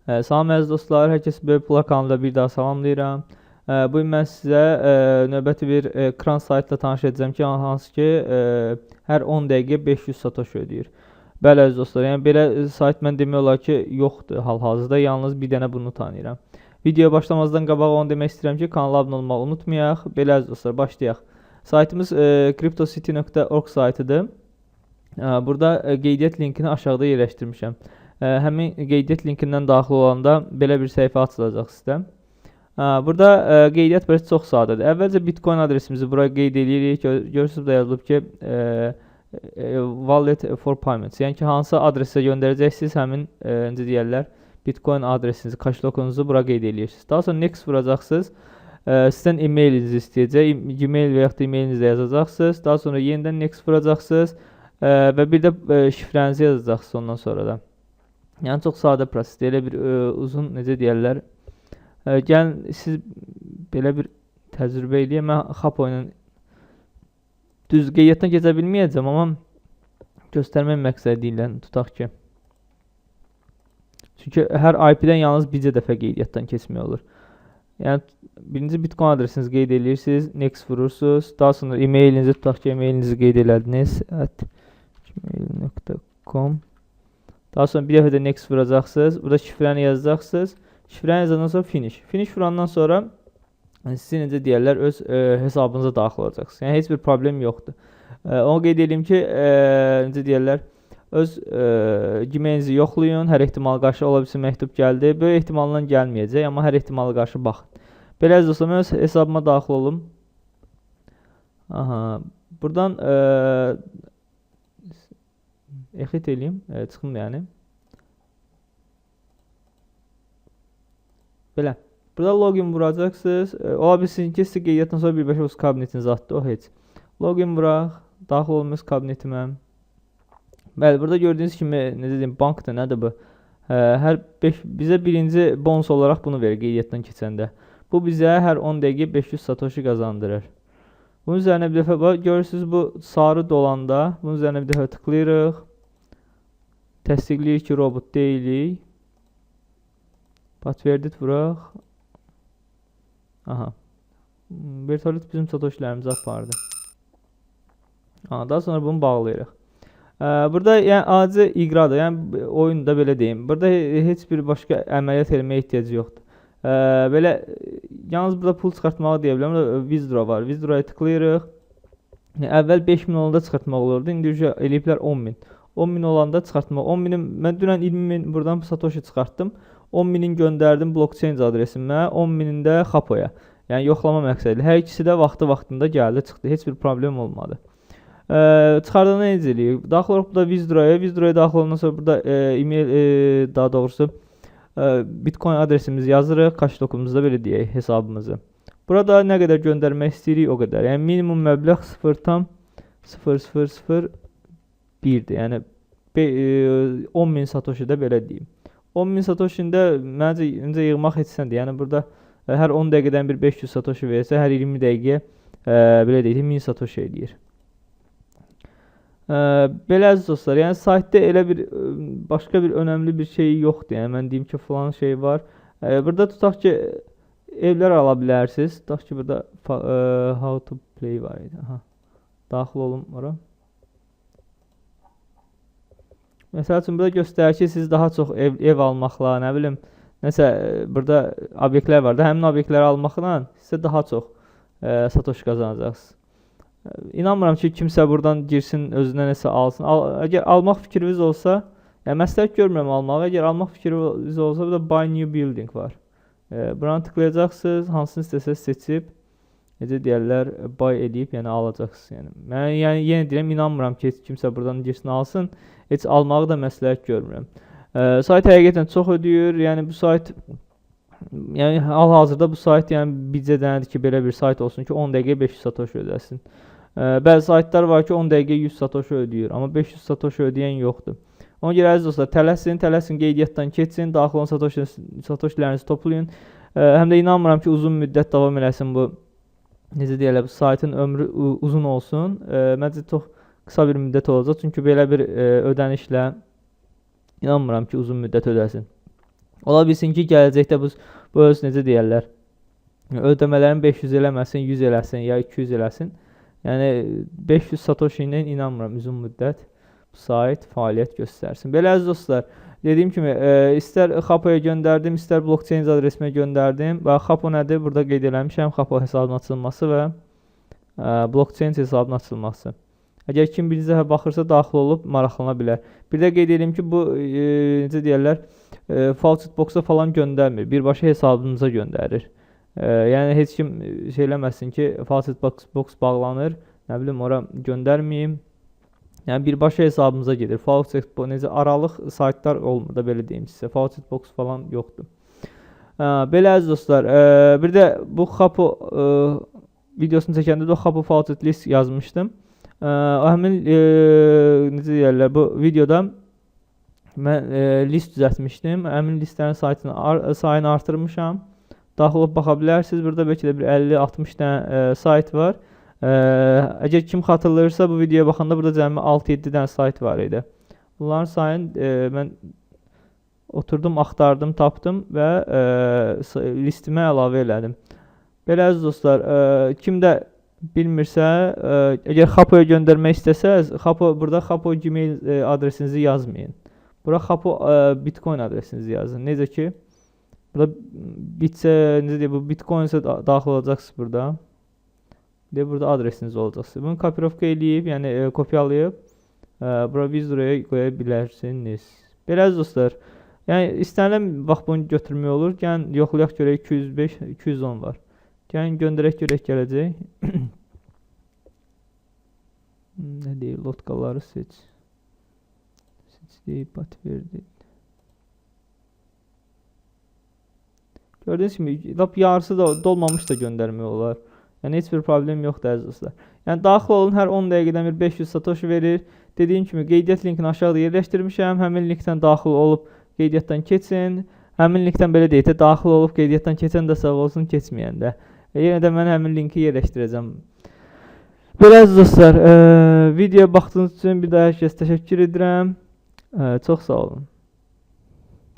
Salam əziz dostlar, hər kəsi böyük pula kanalında bir daha salamlayıram. Bu gün mən sizə növbəti bir kran saytla tanış edəcəm ki, hansı ki hər 10 dəqiqə 500 satoshi ödəyir. Bəli əziz dostlar, yəni belə sayt mən demək olar ki yoxdur hal-hazırda, yalnız bir dənə bunu tanıyıram. Videoya başlamazdan qabaq onu demək istəyirəm ki, kanala abunə olmağı unutmayaq. Belə əziz dostlar, başlayaq. Saytımız cryptocity.org saytıdır. Burada qeydiyyat linkini aşağıda yerləşdirmişəm. Həmin qeydiyyat linkindən daxil olanda belə bir səhifə açılacaq sizdə. Burada qeydiyyat biraz çox sadədir. Əvvəlcə Bitcoin adresimizi buraya qeyd edirik. Görürsünüz burada yazılıb ki wallet for payments. Yəni ki, hansı adresə göndərəcəksiniz, həmin necə deyirlər, Bitcoin adresinizi, kaşlokunuzu bura qeyd edirsiniz. Daha sonra next vuracaqsınız. Sizdən e-mailinizi istəyəcək. Gmail və yaxud da e-mailinizi yazacaqsınız. Daha sonra yenidən next vuracaqsınız və bir də şifrənizi yazacaqsınız ondan sonra da. Yəni çox sadə prosesdir. Elə bir uzun necə deyirlər. Gəlin siz belə bir təcrübə eləyək. Mən Xapo ilə düz qeydiyyatdan keçə bilməyəcəm, amma göstərmək məqsədi ilə tutaq ki. Çünki hər IP-dən yalnız bircə dəfə qeydiyyatdan keçmək olur. Yəni birinci Bitcoin adresinizi qeyd edirsiniz, next vurursunuz. Daha sonra e-mailinizi tutaq ki, e-mailinizi qeyd elədiniz. gmail.com. Daha sonra bir dəfə də next vuracaqsınız. Burada şifrəni yazacaqsınız. Şifrəni yazandan sonra finish. Finish vurandan sonra sizin necə deyirlər, öz hesabınıza daxil olacaqsınız. Yəni heç bir problem yoxdur. Onu qeyd edeyim ki, necə deyirlər, öz Gmailinizi yoxlayın. Hər ehtimal qarşı ola bilsin məktub gəldi. Böyük ehtimalla gəlməyəcək, amma hər ehtimala qarşı baxın. Belə əziz dostlar, mən öz hesabıma daxil olum. Buradan exit eləyim, çıxım yəni. Belə. Burada login vuracaqsınız. Ola bilsin ki, siz qeydiyyatdan sonra birbaşa öz kabinetinizi atdı, o heç. Login vuraq, daxil olmuş kabinetimə. Bəli, burada gördüyünüz kimi, necə deyim, bankdır, nədir bu? Bizə birinci bonus olaraq bunu verir qeydiyyatdan keçəndə. Bu bizə hər 10 dəqiqə 500 satoshi qazandırır. Bunun üzərinə bir dəfə bax, görürsünüz bu sarı dolanda, bunun üzərinə bir dəfə tıklayırıq. Təsdiqləyir ki, robot deyilik. Patverdit vuraq. Virtualit bizim satoshilərimizi apardı. Daha sonra bunu bağlayırıq. Burada yəni adi iqradır, yəni oyunda belə deyim. Burada heç bir başqa əməliyyat eləməyə ehtiyacı yoxdur. Belə yalnız burada pul çıxartmağı deyə bilərəm. Burada withdraw var. Withdraw'a tıklayırıq. Əvvəl 5000 olanda çıxartmaq olurdu. İndi eləyiblər 10000. 10.000 olanda çıxartmaq. 10.000-in mən dünən 20.000 buradan satoshi çıxartdım. 10.000-in göndərdim blockchain adresimə, 10.000-in də Xapoya. Yəni yoxlama məqsədilə. Hər ikisi də vaxtında gəldi, çıxdı. Heç bir problem olmadı. Çıxardığında necə eləyik? Daxil olub burada Withdraw'a daxil olandan sonra burada e-mail, daha doğrusu Bitcoin adresimizi yazırıq, kaşlokumuzda belə deyək hesabımızı. Burada nə qədər göndərmək istəyirik o qədər. Yəni minimum məbləğ 0,0001-dir. Yəni 10.000 satoshi-də belə deyim. 10.000 satoshi-də məncə yığmaq etsəndir. Yəni burada hər 10 dəqiqədən bir 500 satoshi versə, hər 20 dəqiqə belə deyək 1000 satoshi eləyir. Belə əziz dostlar, yəni saytda elə bir başqa bir önəmli bir şey yoxdur. Yəni mən deyim ki, falan şey var. Burada tutaq ki, evlər ala bilərsiniz. Tutaq ki, burada how to play var idi. Daxil olun ora. Məsəl üçün burada göstərir ki, siz daha çox ev almaqla, nə bilim, nəsə burada obyektlər var da, həmin obyektləri almaqla sizə daha çox satoshi qazanacaqsınız. İnanmıram ki, kimsə buradan girsin, özünə nəsə alsın. Əgər almaq fikriniz olsa, yəni məsləhət görmürəm almağı. Əgər almaq fikriniz olsa, burada buy new building var. Buranı tıklayacaqsınız, hansını istəsəz seçib, necə deyərlər, buy edib, yəni alacaqsınız. Yəni mən yenə deyirəm, inanmıram ki, kimsə buradan girsin, alsın. Heç almağı da məsləhət görmürəm. Sayt həqiqətən çox ödəyir. Yəni bu sayt, yəni hal-hazırda bu sayt yəni bircə dənədir ki, belə bir sayt olsun ki, 10 dəqiqə 500 satoshi ödəsin. Bəzi saytlar var ki, 10 dəqiqə 100 satoshi ödəyir, amma 500 satoshi ödəyən yoxdur. Ona görə əziz dostlar, tələsin qeydiyyatdan keçin, daxil olan satoshilərinizi toplayın. Həm də inanmıram ki, uzun müddət davam eləsin bu, necə deyirlər, bu saytın ömrü uzun olsun. Məncə çox qısa bir müddət olacaq, çünki belə bir ödənişlə inanmıram ki, uzun müddət ödəsin. Ola bilsin ki, gələcəkdə bu öz necə deyərlər, ödəmələrin 500 eləməsin, 100 eləsin ya 200 eləsin. Yəni 500 satoshi ilə inanmıram uzun müddət bu sayt fəaliyyət göstərsin. Belə əziz dostlar, dediyim kimi istər Xapoya göndərdim, istər blockchain adresimə göndərdim. Və Xapo nədir? Burada qeyd eləmişəm, Xapo hesabının açılması və blockchain hesabının açılması. Əgər kim birinci dəfə baxırsa daxil olub maraqlana bilər. Bir də qeyd edim ki, bu necə deyirlər, Faucet Box-a falan göndərmir. Birbaşa hesabınıza göndərir. Yəni heç kim şey eləməsin ki, Faucet Box bağlanır, nə bilim ora göndərməyim. Yəni birbaşa hesabımıza gedir. Faucet Box necə aralıq saytlar olmur da, belə deyim sizə. Faucet Box falan yoxdur. Belə əziz dostlar, bir də bu Xapo videosunu çəkəndə də Xapo Faucet list yazmışdım. Həmin necə deyirlər, bu videoda mən list düzəltmişdim. Həmin listlərin sayını artırmışam. Daxil olub baxa bilərsiniz. Burada bəlkə də bir 50-60 dənə sayt var. Əgər kim xatırlayırsa, bu videoya baxanda burada cəmi 6-7 dənə sayt var idi. Bunların sayını mən oturdum, axtardım, tapdım və listimə əlavə elədim. Belə əziz dostlar, kim də bilmirsə, əgər Xapoya göndərmək istəsəz, burada Xapo Gmail adresinizi yazmayın. Bura Xapo Bitcoin adresinizi yazın. Necə ki, burada necə deyək, bu Bitcoin isə daxil olacaqsınız burada. Burada adresiniz olacaqsınız. Bunu kopirovka eləyib, yəni kopyalayıb, bura Vizoraya qoya bilərsiniz. Belə əziz dostlar, yəni istənilən vaxt bunu götürmək olur. Gəlin yoxlayaq görək, 205, 210 var. Gəlin göndərək görək gələcək. Nə deyir, lotkaları seç. Seç deyib, patverdi. Gördüyünüz kimi, lap yarısı da dolmamış da göndərmək olar. Yəni heç bir problem yoxdur əziz dostlar. Yəni daxil olun, hər 10 dəqiqədən bir 500 satoshi verir. Dediyim kimi qeydiyyat linkini aşağıda yerləşdirmişəm. Həmin linkdən daxil olub qeydiyyatdan keçin. Həmin linkdən belə deyək də daxil olub qeydiyyatdan keçən də sağ olsun, keçməyən də. Yenə də mən həmin linki yerləşdirəcəm. Belə əziz dostlar, videoya baxdığınız üçün bir daha hər kəsə təşəkkür edirəm. Çox sağ olun.